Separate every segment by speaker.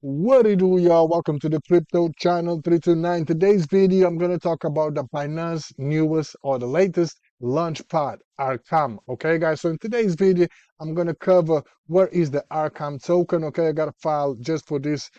Speaker 1: What do you do, y'all? Welcome to the Crypto Channel 329. Today's video, I'm going to talk about the Binance newest or the latest Launchpad, Arkham. Okay, guys, so in today's video, I'm going to cover what is the Arkham token. Okay, I got a file just for this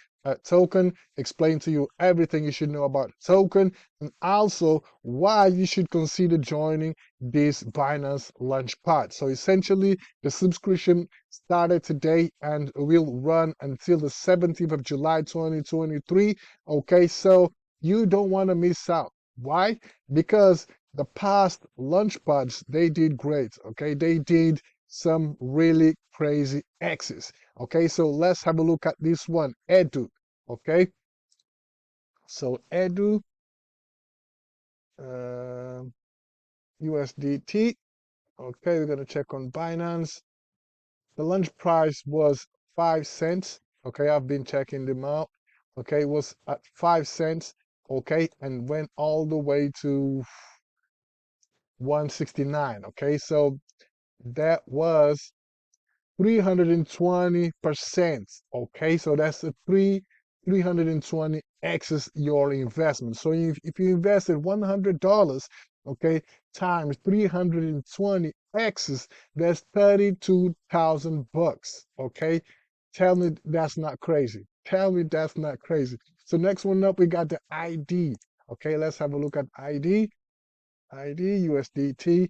Speaker 1: token, explain to you everything you should know about the token, and also why you should consider joining this Binance Launchpad. So essentially, the subscription started today and will run until the 17th of July 2023. Okay, so you don't want to miss out. Why? Because the past Launchpads, they did great. Okay, they did some really crazy X's. Okay, so let's have a look at this one, Edu. Okay, so Edu, uh, USDT. Okay, we're gonna check on Binance. The lunch price was 5 cents. Okay, I've been checking them out. Okay, it was at 5 cents. Okay, and went all the way to 169. Okay, so that was 320%. Okay, so that's a 320 x's your investment. So if you invested $100, okay, times 320 x's, that's 32,000 bucks. Okay, tell me that's not crazy. Tell me that's not crazy. So next one up, we got the ID. Okay, let's have a look at ID. ID USDT,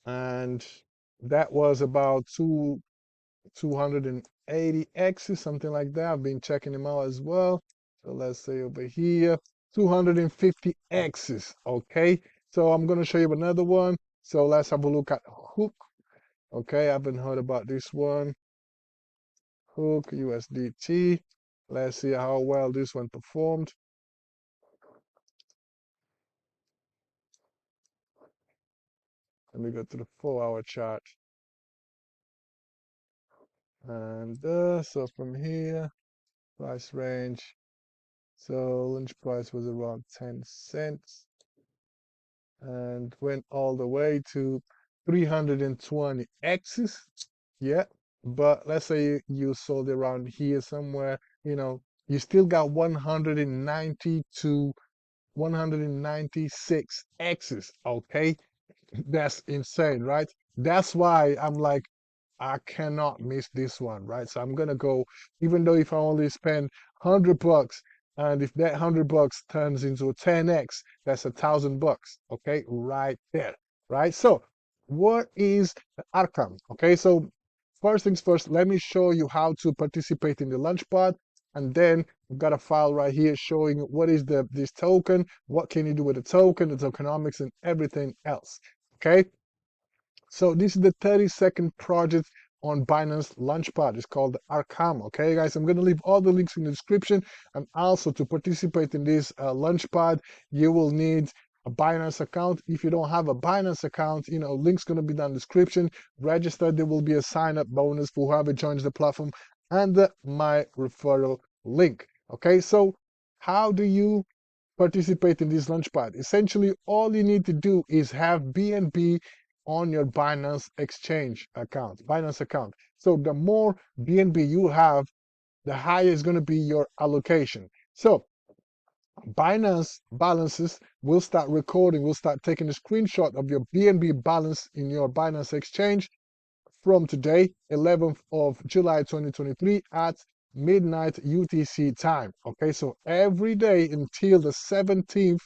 Speaker 1: and that was about 280 x's, something like that. I've been checking them out as well. So let's say over here, 250 x's. Okay, so I'm gonna show you another one. So let's have a look at Hook. Okay, I haven't heard about this one. Hook USDT. Let's see how well this one performed. Let me go to the 4-hour chart. And so from here, price range. So lunch price was around 10 cents and went all the way to 320 X's. Yeah. But let's say you sold around here somewhere, you still got 190 to 196 X's. Okay. That's insane, right? That's why I'm like, I cannot miss this one, right? So I'm gonna go, even though if I only spend 100 bucks, and if that 100 bucks turns into a 10x, that's 1,000 bucks, okay, right there, right? So, what is the outcome? Okay, so first things first, let me show you how to participate in the Launchpad, and then we've got a file right here showing what is this token, what can you do with the token, the tokenomics, and everything else. Okay, so this is the 30-second project on Binance Launchpad. It's called Arkham. Okay, guys, I'm going to leave all the links in the description. And also to participate in this Launchpad, you will need a Binance account. If you don't have a Binance account, link's going to be down in the description. Register. There will be a sign-up bonus for whoever joins the platform and my referral link. Okay, so how do you participate in this Launchpad? Essentially, all you need to do is have BNB on your Binance account. So the more BNB you have, the higher is going to be your allocation. So Binance balances will start recording, will start taking a screenshot of your BNB balance in your Binance exchange from today, 11th of July 2023 at midnight UTC time. Okay, so every day until the 17th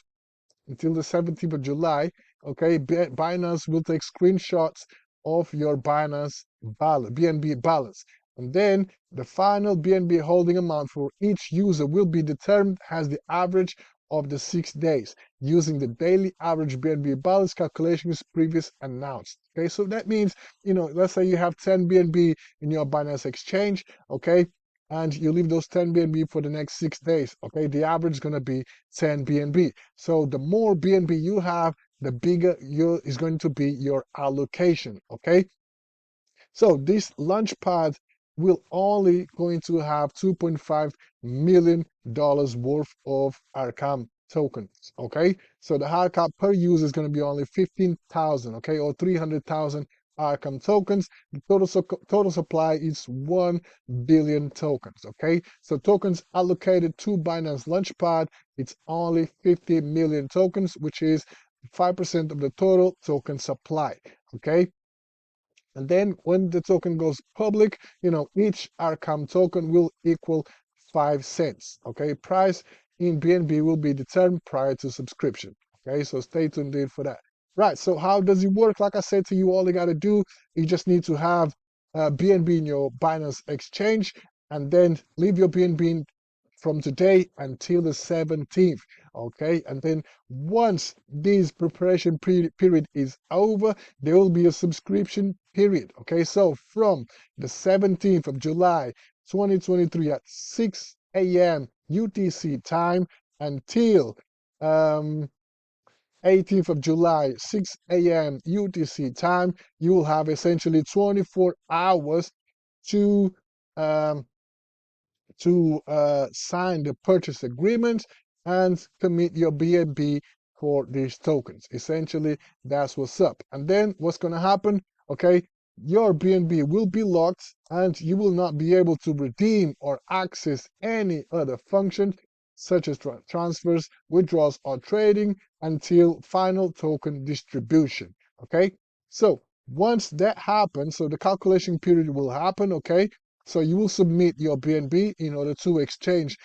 Speaker 1: of July, okay, Binance will take screenshots of your Binance balance, BNB balance. And then the final BNB holding amount for each user will be determined as the average of the 6 days using the daily average BNB balance calculations previous announced. Okay, so that means, let's say you have 10 BNB in your Binance exchange, okay, and you leave those 10 BNB for the next 6 days, okay, the average is going to be 10 BNB. So the more BNB you have, the bigger is going to be your allocation, okay? So this Launchpad will only going to have $2.5 million worth of Arkham tokens, okay? So the hard cap per user is going to be only 15,000, okay, or 300,000 Arkham tokens. The total supply is 1 billion tokens. Okay, so tokens allocated to Binance Launchpad, it's only 50 million tokens, which is 5% of the total token supply. Okay, and then when the token goes public, each Arkham token will equal 5 cents. Okay, price in BNB will be determined prior to subscription. Okay, so stay tuned in for that. Right, so how does it work? Like I said to you, all you got to do, you just need to have BNB in your Binance exchange, and then leave your BNB from today until the 17th. Okay, and then once this preparation period is over, there will be a subscription period. Okay, so from the 17th of July 2023 at 6 a.m. UTC time until 18th of July 6 a.m. UTC time, you will have essentially 24 hours to um, sign the purchase agreement and commit your BNB for these tokens. Essentially, that's what's up. And then what's going to happen? Okay, your BNB will be locked and you will not be able to redeem or access any other function such as transfers, withdrawals, or trading until final token distribution. Okay, so once that happens, so the calculation period will happen. Okay, so you will submit your BNB in order to exchange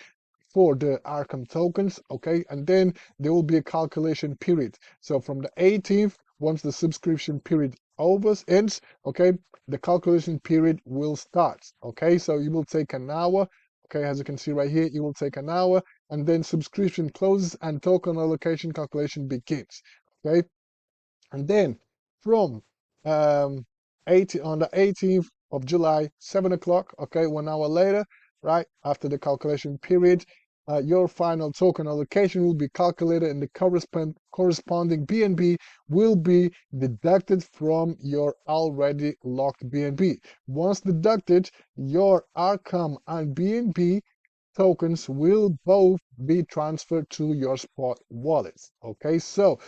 Speaker 1: for the Arkham tokens, okay? And then there will be a calculation period. So from the 18th, once the subscription period ends, okay, the calculation period will start, okay? So you will take an hour, okay? As you can see right here, it will take an hour, and then subscription closes and token allocation calculation begins, okay? And then from on the 18th of July, 7 o'clock, okay, 1 hour later, right, after the calculation period, your final token allocation will be calculated and the corresponding BNB will be deducted from your already locked BNB. Once deducted, your Arkham and BNB tokens will both be transferred to your spot wallets. Okay, so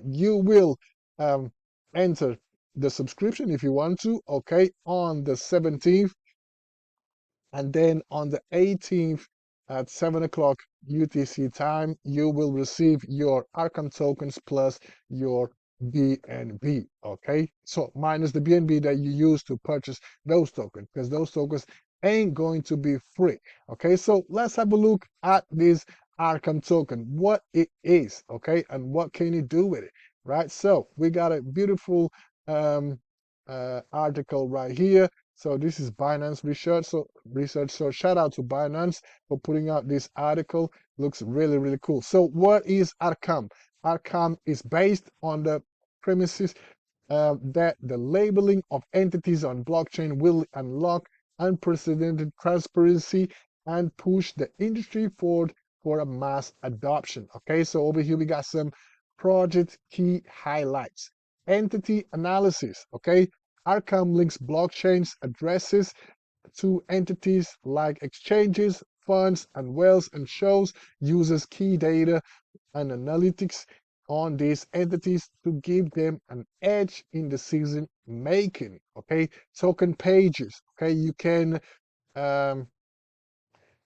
Speaker 1: you will enter the subscription if you want to, okay, on the 17th, and then on the 18th at 7 o'clock UTC time, you will receive your Arkham tokens plus your BNB, okay? So minus the BNB that you use to purchase those tokens, because those tokens ain't going to be free, okay? So let's have a look at this Arkham token, what it is, okay? And what can you do with it, right? So we got a beautiful article right here. So this is Binance research. So shout out to Binance for putting out this article. Looks really, really cool. So what is Arkham? Arkham is based on the premises that the labeling of entities on blockchain will unlock unprecedented transparency and push the industry forward for a mass adoption. Okay, so over here we got some project key highlights. Entity analysis. Okay, Arkham links blockchain's addresses to entities like exchanges, funds, and whales, and shows users key data and analytics on these entities to give them an edge in decision making. Okay, token pages. Okay, you can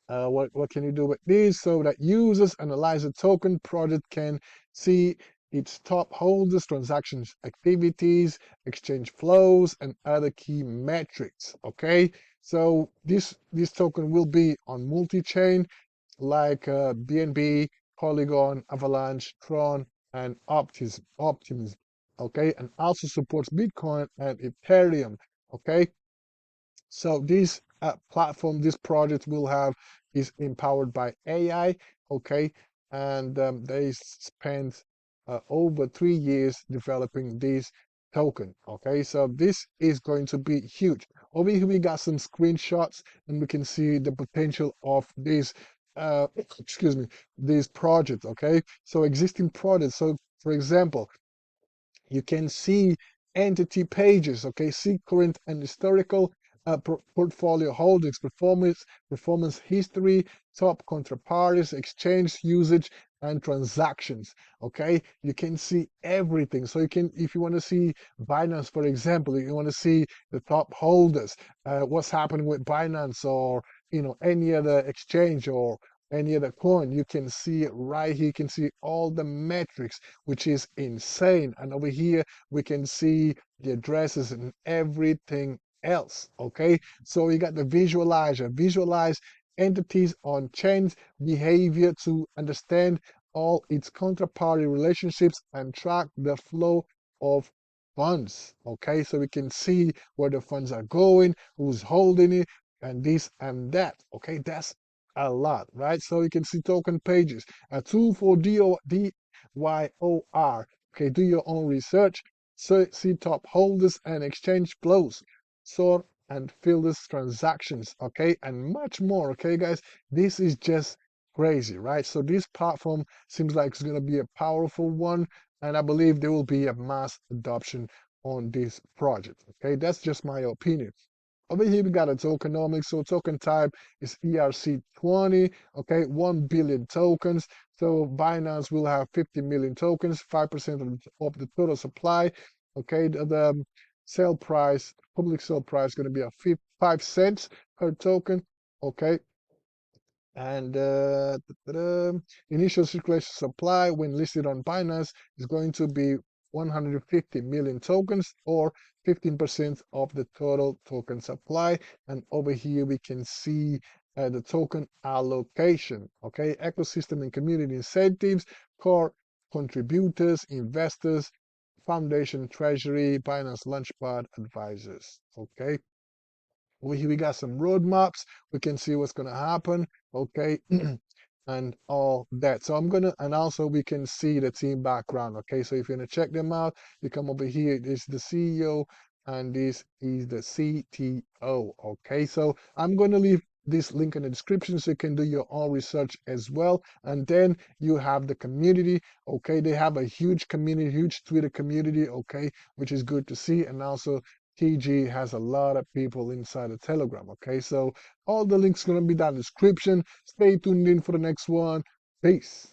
Speaker 1: what can you do with this so that users analyze a token project can see its top holders, transactions, activities, exchange flows, and other key metrics. Okay, so this token will be on multi-chain like BNB, Polygon, Avalanche, Tron, and Optimism. Okay, and also supports Bitcoin and Ethereum. Okay, so this platform, this project will have is empowered by AI, okay, and they spent over 3 years developing this token, okay. So this is going to be huge. Over here we got some screenshots, and we can see the potential of this. Excuse me, this project, okay. So existing projects. So for example, you can see entity pages, okay, see current and historical portfolio holdings, performance history, top counterparties, exchange usage, and transactions. Okay, you can see everything. So you can, if you want to see Binance, for example, you want to see the top holders, what's happening with Binance, or any other exchange or any other coin, you can see it right here. You can see all the metrics, which is insane. And over here we can see the addresses and everything else. Okay, so you got the visualizer, visualize entities on chains behavior to understand all its counterparty relationships and track the flow of funds. Okay, so we can see where the funds are going, who's holding it, and this and that. Okay, that's a lot, right? So you can see token pages, a tool for DYOR. Okay, do your own research. So see top holders and exchange flows, sort and filters transactions, okay, and much more. Okay, guys, this is just crazy, right? So this platform seems like it's going to be a powerful one, and I believe there will be a mass adoption on this project. Okay, that's just my opinion. Over here we got a tokenomics. So token type is ERC20. Okay, 1 billion tokens. So Binance will have 50 million tokens, 5% of the total supply. Okay, the sale price, public sale price, going to be a 5 cents per token. Okay, and initial circulation supply when listed on Binance is going to be 150 million tokens, or 15% of the total token supply. And over here we can see the token allocation. Okay, ecosystem and community incentives, core contributors, investors, foundation, treasury, Binance Launchpad advisors. Okay, we got some roadmaps. We can see what's going to happen. Okay, and all that. So I'm gonna, and also we can see the team background. Okay, so if you're gonna check them out, you come over here. This is the CEO and this is the CTO. Okay, so I'm gonna leave this link in the description so you can do your own research as well. And then you have the community. Okay, they have a huge community, huge Twitter community. Okay, which is good to see. And also TG has a lot of people inside the Telegram. Okay, so all the links going to be down in the description. Stay tuned in for the next one. Peace.